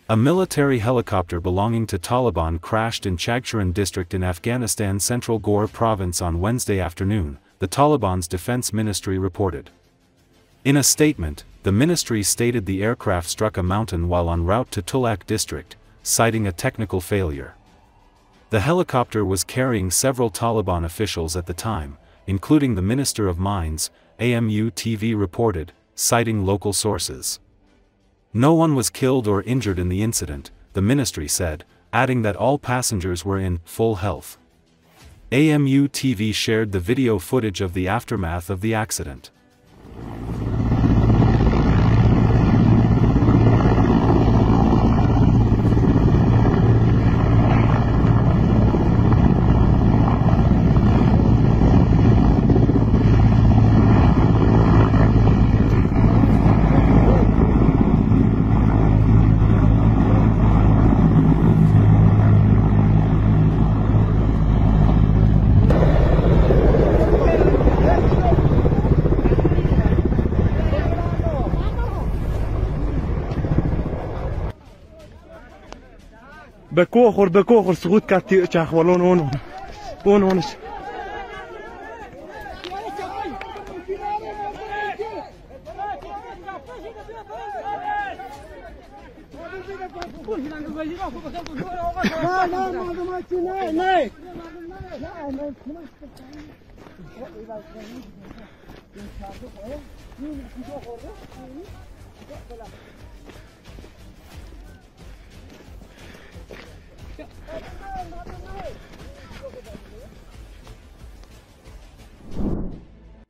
A military helicopter belonging to Taliban crashed in Chaghcharan district in Afghanistan's central Ghor province on Wednesday afternoon, the Taliban's defense ministry reported. In a statement, the ministry stated the aircraft struck a mountain while en route to Tulak district, citing a technical failure. The helicopter was carrying several Taliban officials at the time, including the Minister of Mines, Amu TV reported, citing local sources. No one was killed or injured in the incident, the ministry said, adding that all passengers were in full health. Amu TV shared the video footage of the aftermath of the accident. بکوخور سقوط کرد چاخوالون اونش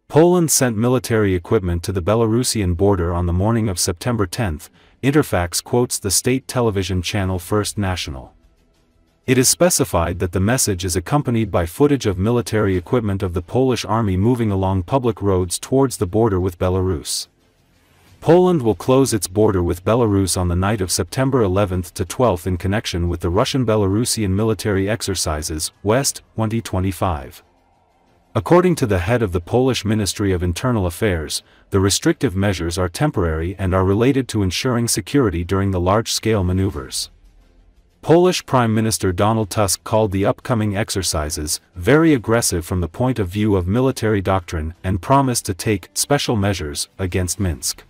Poland sent military equipment to the Belarusian border on the morning of September 10, Interfax quotes the state television channel First National. It is specified that the message is accompanied by footage of military equipment of the Polish army moving along public roads towards the border with Belarus. Poland will close its border with Belarus on the night of September 11 to 12 in connection with the Russian-Belarusian military exercises, West 2025. According to the head of the Polish Ministry of Internal Affairs, the restrictive measures are temporary and are related to ensuring security during the large-scale maneuvers. Polish Prime Minister Donald Tusk called the upcoming exercises very aggressive from the point of view of military doctrine and promised to take special measures against Minsk.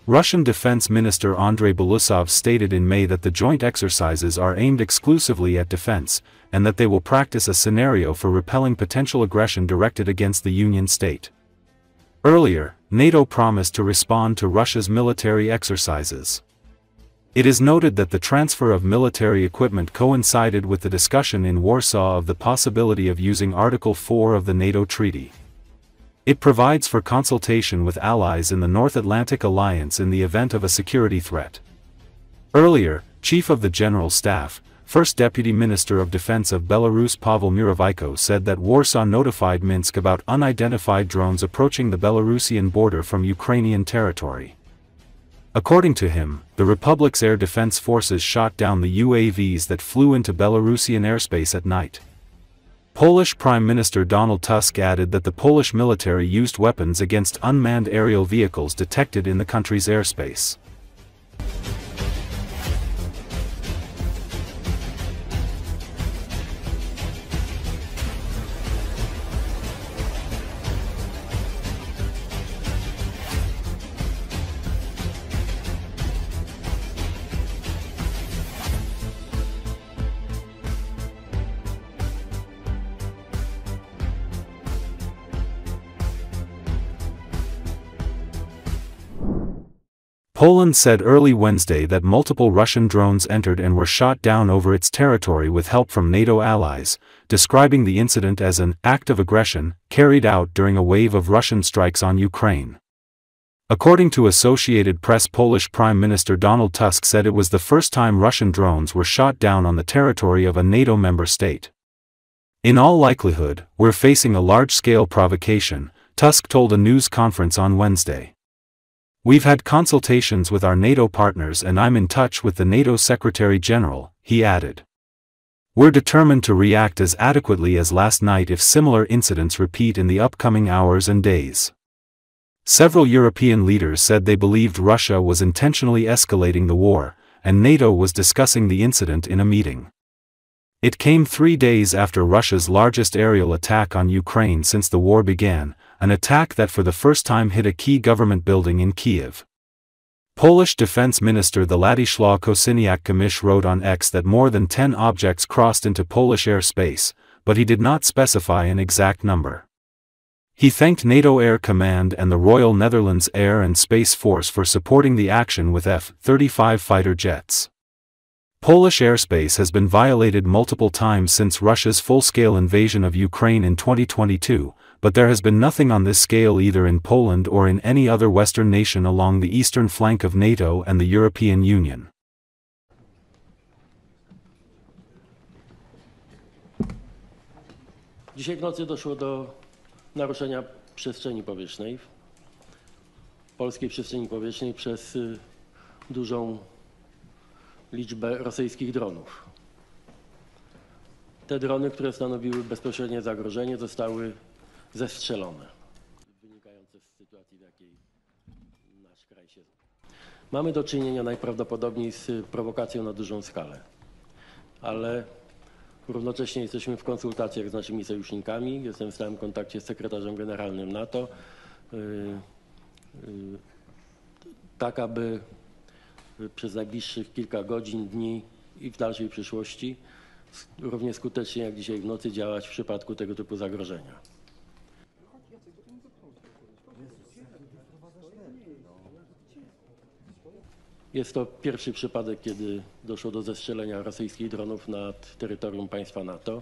Russian Defense Minister Andrei Belousov stated in May that the joint exercises are aimed exclusively at defense, and that they will practice a scenario for repelling potential aggression directed against the Union state. Earlier, NATO promised to respond to Russia's military exercises. It is noted that the transfer of military equipment coincided with the discussion in Warsaw of the possibility of using Article 4 of the NATO treaty. It provides for consultation with allies in the North Atlantic Alliance in the event of a security threat. Earlier, Chief of the General Staff, First Deputy Minister of Defense of Belarus Pavel Muravyko said that Warsaw notified Minsk about unidentified drones approaching the Belarusian border from Ukrainian territory. According to him, the Republic's air defense forces shot down the UAVs that flew into Belarusian airspace at night. Polish Prime Minister Donald Tusk added that the Polish military used weapons against unmanned aerial vehicles detected in the country's airspace. Poland said early Wednesday that multiple Russian drones entered and were shot down over its territory with help from NATO allies, describing the incident as an act of aggression carried out during a wave of Russian strikes on Ukraine. According to Associated Press, Polish Prime Minister Donald Tusk said it was the first time Russian drones were shot down on the territory of a NATO member state. In all likelihood, we're facing a large-scale provocation, Tusk told a news conference on Wednesday. We've had consultations with our NATO partners and I'm in touch with the NATO Secretary General, he added. We're determined to react as adequately as last night if similar incidents repeat in the upcoming hours and days. Several European leaders said they believed Russia was intentionally escalating the war, and NATO was discussing the incident in a meeting. It came 3 days after Russia's largest aerial attack on Ukraine since the war began, an attack that for the first time hit a key government building in Kiev. Polish Defense Minister Władysław Kosiniak-Kamysz wrote on X that more than 10 objects crossed into Polish airspace, but he did not specify an exact number. He thanked NATO Air Command and the Royal Netherlands Air and Space Force for supporting the action with F-35 fighter jets. Polish airspace has been violated multiple times since Russia's full-scale invasion of Ukraine in 2022, but there has been nothing on this scale either in Poland or in any other Western nation along the eastern flank of NATO and the European Union. Dzisiaj w nocy doszło do naruszenia przestrzeni powietrznej, polskiej przestrzeni powietrznej przez dużą liczbę rosyjskich dronów. Te drony, które stanowiły bezpośrednie zagrożenie, zostały zestrzelone, wynikające z sytuacji, w jakiej nasz kraj się znajdzie. Mamy do czynienia najprawdopodobniej z prowokacją na dużą skalę, ale równocześnie jesteśmy w konsultacjach z naszymi sojusznikami. Jestem w stałym kontakcie z sekretarzem generalnym NATO, tak aby przez najbliższych kilka godzin, dni i w dalszej przyszłości równie skutecznie jak dzisiaj w nocy działać w przypadku tego typu zagrożenia. Jest to pierwszy przypadek, kiedy doszło do zestrzelenia rosyjskich dronów nad terytorium państwa NATO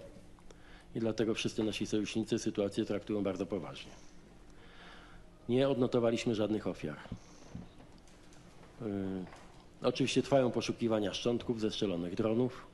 i dlatego wszyscy nasi sojusznicy sytuację traktują bardzo poważnie. Nie odnotowaliśmy żadnych ofiar. Oczywiście trwają poszukiwania szczątków zestrzelonych dronów.